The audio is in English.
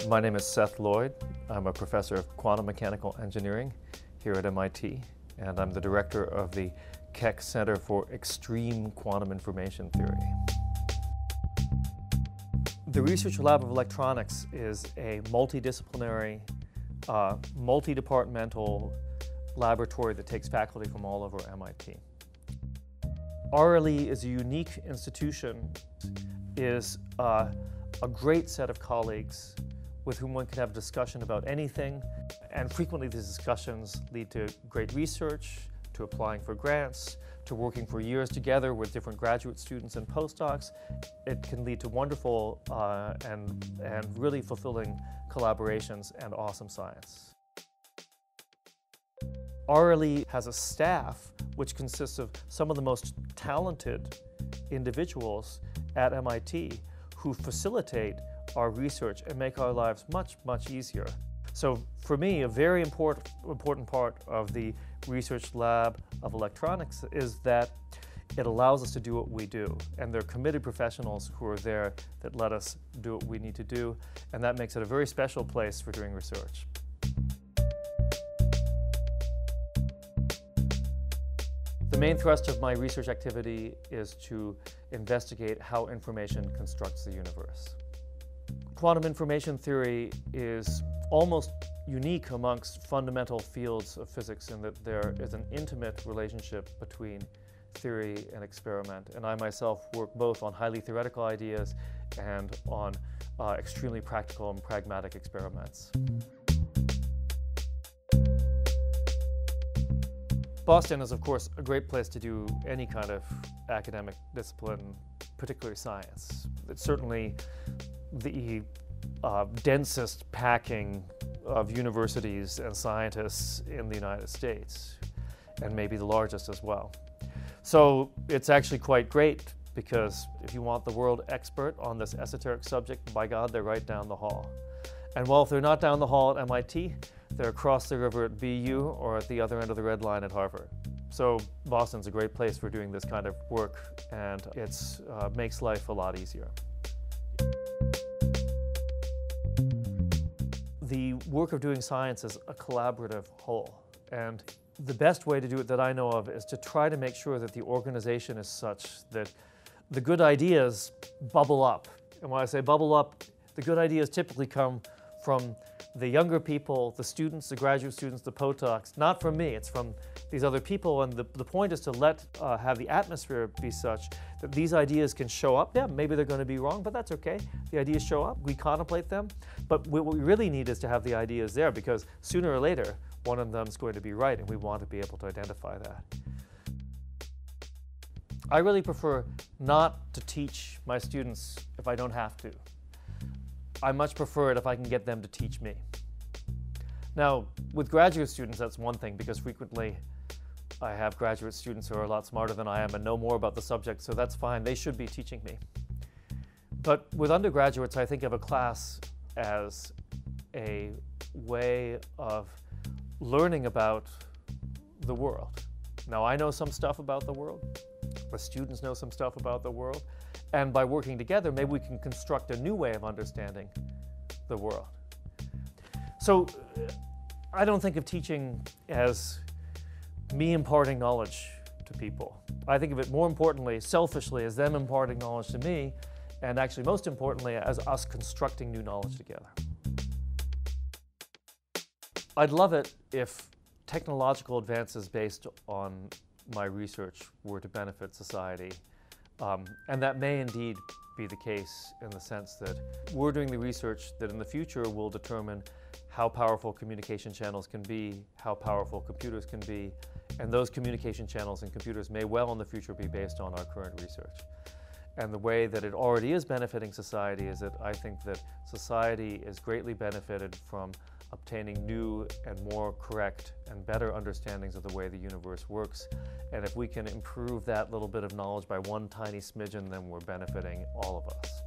My name is Seth Lloyd. I'm a professor of quantum mechanical engineering here at MIT, and I'm the director of the Keck Center for Extreme Quantum Information Theory. The Research Lab of Electronics is a multidisciplinary, multi-departmental laboratory that takes faculty from all over MIT. RLE is a unique institution, is a great set of colleagues with whom one can have a discussion about anything, and frequently these discussions lead to great research, to applying for grants, to working for years together with different graduate students and postdocs. It can lead to wonderful and really fulfilling collaborations and awesome science. RLE has a staff which consists of some of the most talented individuals at MIT who facilitate our research and make our lives much, much easier. So for me, a very important part of the Research Lab of Electronics is that it allows us to do what we do. And there are committed professionals who are there that let us do what we need to do. And that makes it a very special place for doing research. The main thrust of my research activity is to investigate how information constructs the universe. Quantum information theory is almost unique amongst fundamental fields of physics in that there is an intimate relationship between theory and experiment. And I myself work both on highly theoretical ideas and on extremely practical and pragmatic experiments. Boston is, of course, a great place to do any kind of academic discipline, particularly science. It's certainly the densest packing of universities and scientists in the United States, and maybe the largest as well. So it's actually quite great because if you want the world expert on this esoteric subject, by God, they're right down the hall. And well, if they're not down the hall at MIT, they're across the river at BU or at the other end of the Red Line at Harvard. So Boston's a great place for doing this kind of work, and it makes life a lot easier. The work of doing science is a collaborative whole, and the best way to do it that I know of is to try to make sure that the organization is such that the good ideas bubble up. And when I say bubble up, the good ideas typically come from the younger people, the students, the graduate students, the postdocs, not from me, it's from these other people. And the point is to have the atmosphere be such that these ideas can show up. Yeah, maybe they're going to be wrong, but that's okay. The ideas show up, we contemplate them. But what we really need is to have the ideas there, because sooner or later, one of them is going to be right, and we want to be able to identify that. I really prefer not to teach my students if I don't have to. I much prefer it if I can get them to teach me. Now, with graduate students, that's one thing, because frequently I have graduate students who are a lot smarter than I am and know more about the subject, so that's fine. They should be teaching me. But with undergraduates, I think of a class as a way of learning about the world. Now, I know some stuff about the world. The students know some stuff about the world. And by working together, maybe we can construct a new way of understanding the world. So I don't think of teaching as me imparting knowledge to people. I think of it more importantly, selfishly, as them imparting knowledge to me, and actually most importantly, as us constructing new knowledge together. I'd love it if technological advances based on my research were to benefit society. And that may indeed be the case in the sense that we're doing the research that in the future will determine how powerful communication channels can be, how powerful computers can be, and those communication channels and computers may well in the future be based on our current research. And the way that it already is benefiting society is that I think that society is greatly benefited from obtaining new and more correct and better understandings of the way the universe works. And if we can improve that little bit of knowledge by one tiny smidgen, then we're benefiting all of us.